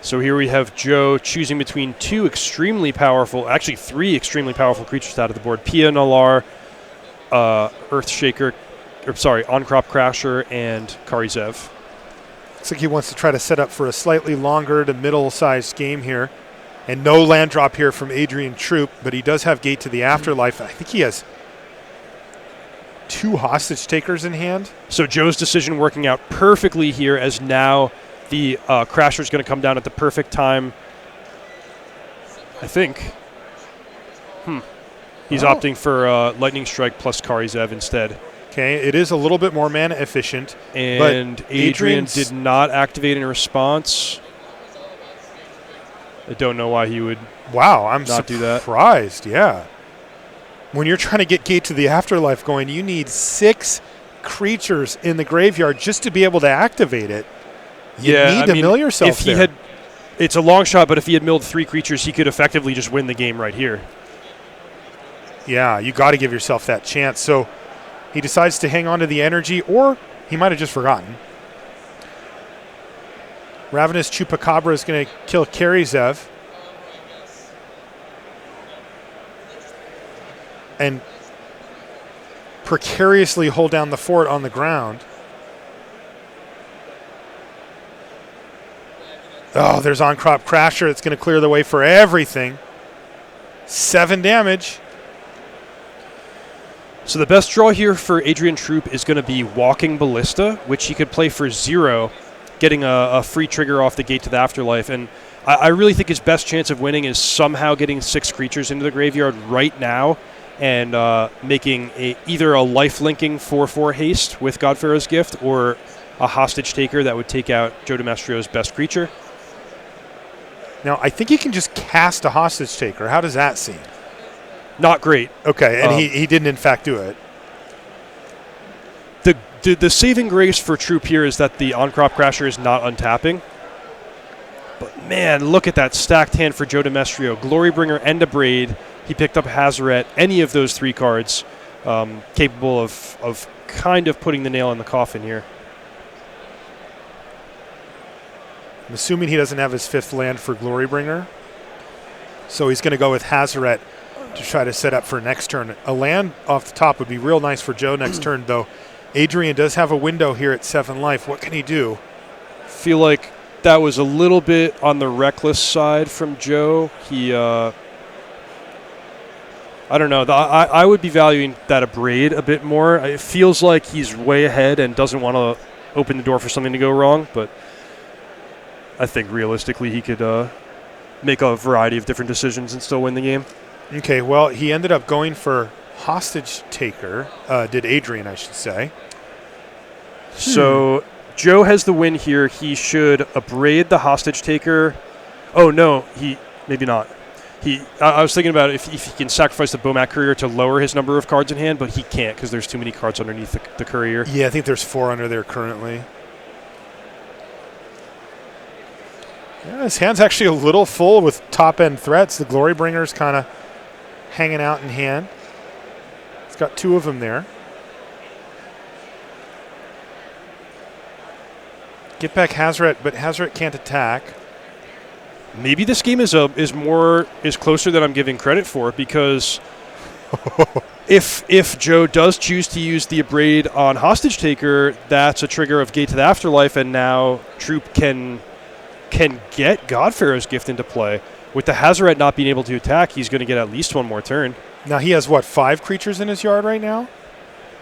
So here we have Joe choosing between two extremely powerful, actually three extremely powerful creatures out of the board. Pia Nalar, Earthshaker, On-Crop Crasher, and Karizev. Looks like he wants to try to set up for a slightly longer to middle-sized game here. And no land drop here from Adrian Throop, but he does have Gate to the Afterlife. I think he has 2 hostage takers in hand. So Joe's decision working out perfectly here, as now the Crasher is going to come down at the perfect time, I think. He's opting for Lightning Strike plus Karizev instead. Okay, it is a little bit more mana efficient. And Adrian did not activate in response. I don't know why he would I'm not do that. Surprised, yeah. When you're trying to get Gate to the Afterlife going, you need 6 creatures in the graveyard just to be able to activate it. You need to mill yourself there. It's a long shot, but if he had milled 3 creatures, he could effectively just win the game right here. Yeah, you got to give yourself that chance. So he decides to hang on to the energy, or he might have just forgotten. Ravenous Chupacabra is going to kill Karizev. And precariously hold down the fort on the ground. Oh, there's On-Crop Crasher. It's going to clear the way for everything. 7 damage. So the best draw here for Adrian Throop is going to be Walking Ballista, which he could play for 0, getting a free trigger off the Gate to the Afterlife. And I really think his best chance of winning is somehow getting 6 creatures into the graveyard right now and making either a life-linking 4/4 haste with Godpharaoh's Gift or a hostage taker that would take out Joe Demestrio's best creature. Now, I think he can just cast a hostage taker. How does that seem? Not great. Okay, and he didn't, in fact, do it. The saving grace for Throop here is that the On-Crop Crasher is not untapping. But, man, look at that stacked hand for Joe Demestrio. Glorybringer and a Braid. He picked up Hazaret. Any of those 3 cards capable of kind of putting the nail in the coffin here. I'm assuming he doesn't have his 5th land for Glorybringer. So he's going to go with Hazaret to try to set up for next turn. A land off the top would be real nice for Joe next turn, though. Adrian does have a window here at 7 life. What can he do? Feel like that was a little bit on the reckless side from Joe. He, I don't know. I would be valuing that Abrade a bit more. It feels like he's way ahead and doesn't want to open the door for something to go wrong, but I think realistically he could make a variety of different decisions and still win the game. Okay, well, he ended up going for hostage taker. Did Adrian, I should say. So Joe has the win here. He should Abrade the hostage taker. Oh, no, maybe not. I was thinking about if he can sacrifice the Bomat Courier to lower his number of cards in hand, but he can't because there's too many cards underneath the Courier. Yeah, I think there's 4 under there currently. Yeah, his hand's actually a little full with top-end threats. The Glorybringer's kind of hanging out in hand. He's got 2 of them there. Get back Hazaret, but Hazaret can't attack. Maybe this game is closer than I'm giving credit for, because if Joe does choose to use the Abrade on Hostage Taker, that's a trigger of Gate to the Afterlife, and now Throop can get Godpharaoh's Gift into play. With the Hazaret not being able to attack, he's going to get at least 1 more turn. Now he has, 5 creatures in his yard right now?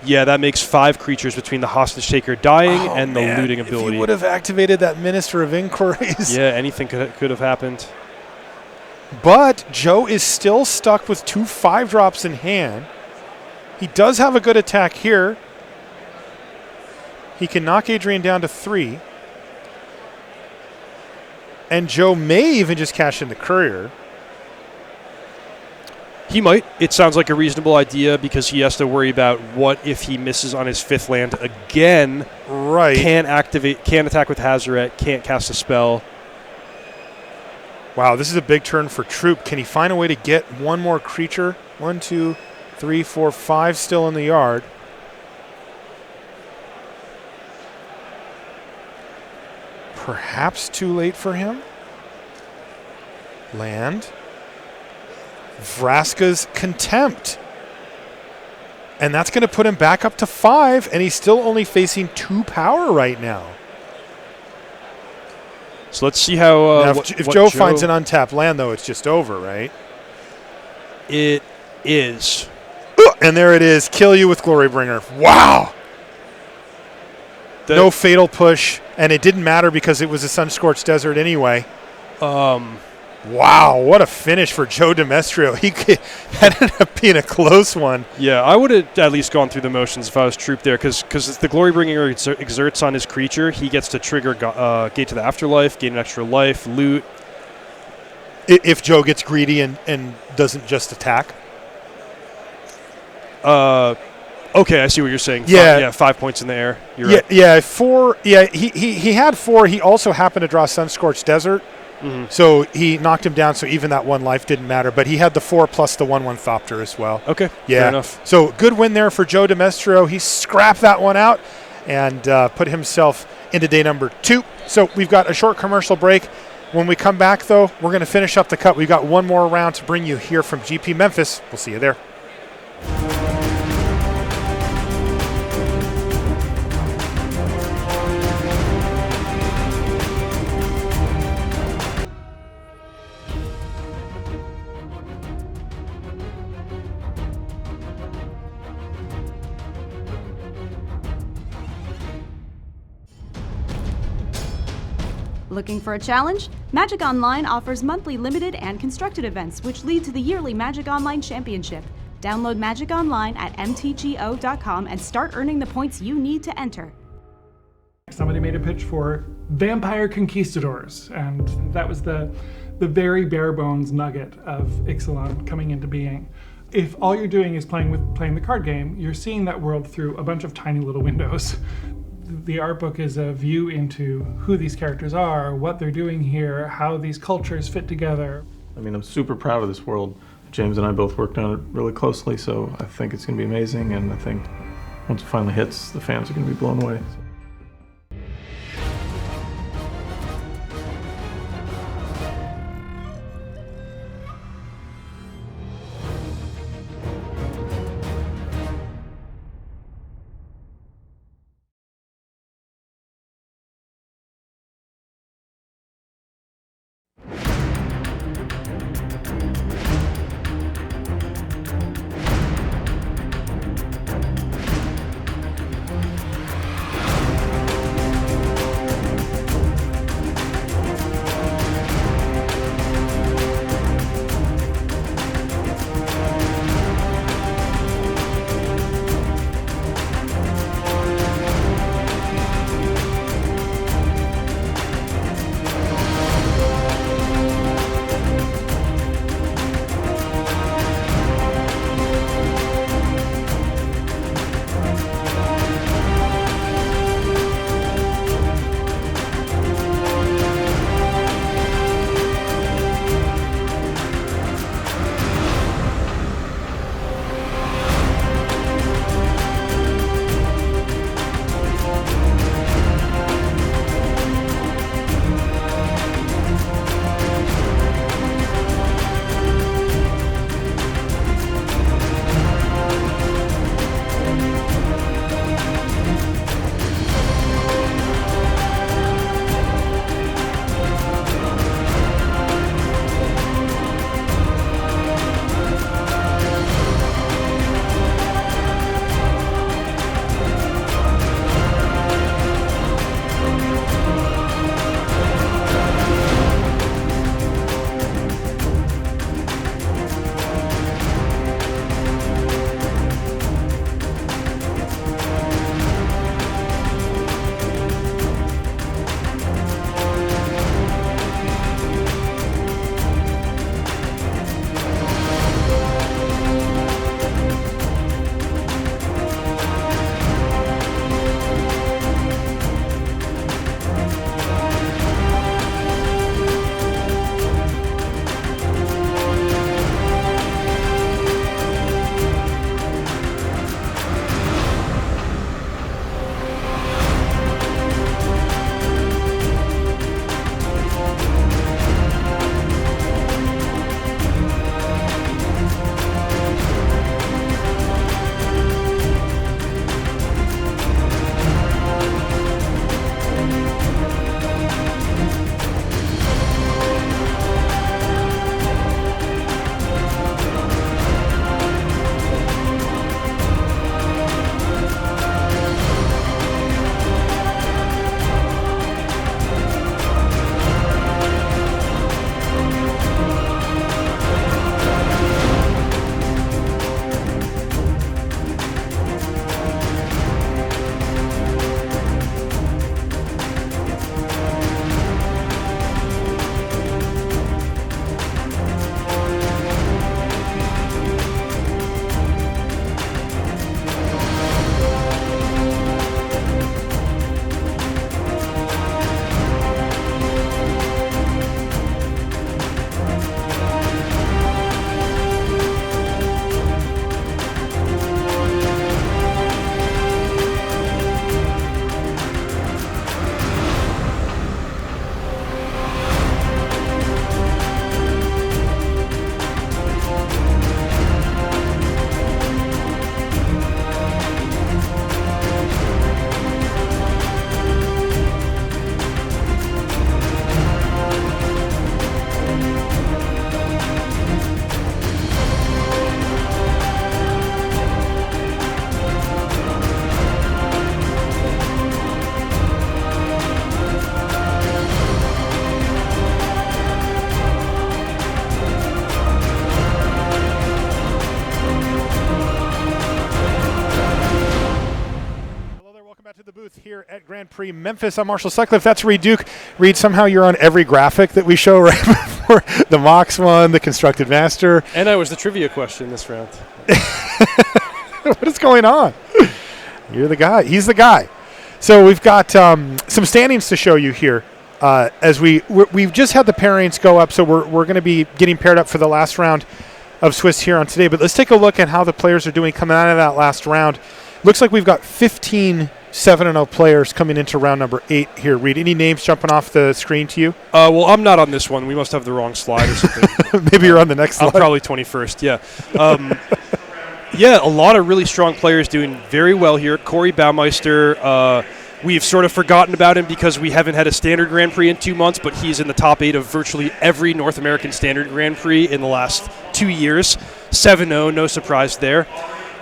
Yeah, that makes 5 creatures between the Hostage Taker dying and the looting ability. If he would have activated that Minister of Inquiries. Yeah, anything could have happened. But Joe is still stuck with 2 5-drops in hand. He does have a good attack here. He can knock Adrian down to 3. And Joe may even just cash in the Courier. He might. It sounds like a reasonable idea because he has to worry about what if he misses on his 5th land again. Right. Can't attack with Hazaret, can't cast a spell. Wow, this is a big turn for Throop. Can he find a way to get 1 more creature? 1, 2, 3, 4, 5 still in the yard. perhaps too late for him. Land. Vraska's Contempt. And that's going to put him back up to 5, and he's still only facing 2 power right now. So let's see how. Now, if Joe finds an untapped land, though, it's just over, right? It is. And there it is. Kill you with Glorybringer. Wow. No fatal push, and it didn't matter because it was a sun-scorched desert anyway. Wow, what a finish for Joe Demestrio. That ended up being a close one. Yeah, I would have at least gone through the motions if I was Throop there, because the Glorybringer exerts on his creature. He gets to trigger Gate to the Afterlife, gain an extra life, loot. If Joe gets greedy and doesn't just attack? Okay, I see what you're saying. Yeah. 5 points in the air. You're right. Yeah, 4. Yeah, he had 4. He also happened to draw Sun-Scorched Desert. Mm-hmm. So he knocked him down, so even that 1 life didn't matter. But he had the 4 plus the 1/1 Thopter as well. Okay, yeah. fair enough. So good win there for Joe Demestrio. He scrapped that one out and put himself into day number 2. So we've got a short commercial break. When we come back, though, we're going to finish up the cut. We've got one more round to bring you here from GP Memphis. We'll see you there. Looking for a challenge? Magic Online offers monthly limited and constructed events which lead to the yearly Magic Online Championship. Download Magic Online at mtgo.com and start earning the points you need to enter. Somebody made a pitch for Vampire Conquistadors, and that was the very bare bones nugget of Ixalan coming into being. If all you're doing is playing the card game, you're seeing that world through a bunch of tiny little windows. The art book is a view into who these characters are, what they're doing here, how these cultures fit together. I mean, I'm super proud of this world. James and I both worked on it really closely, so I think it's going to be amazing, and I think once it finally hits, the fans are going to be blown away. here at Grand Prix Memphis. I'm Marshall Sutcliffe. That's Reed Duke. Reed, somehow you're on every graphic that we show right before the Mox one, the Constructed Master. And I was the trivia question this round. What is going on? You're the guy. He's the guy. So we've got some standings to show you here. As we've just had the pairings go up, so we're going to be getting paired up for the last round of Swiss here on today. But let's take a look at how the players are doing coming out of that last round. Looks like we've got 15 7-0 players coming into round number 8 here. Reed, any names jumping off the screen to you? Well, I'm not on this one. We must have the wrong slide or something. Maybe you're on the next slide. I'm probably 21st, yeah. Yeah, a lot of really strong players doing very well here. Corey Baumeister, we've sort of forgotten about him because we haven't had a standard Grand Prix in 2 months, but he's in the top 8 of virtually every North American standard Grand Prix in the last 2 years. 7-0, no surprise there.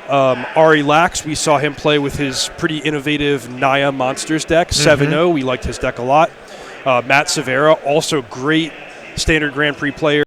Ari Lax, we saw him play with his pretty innovative Naya Monsters deck, 7-0. We liked his deck a lot. Matt Severa, also great standard Grand Prix player.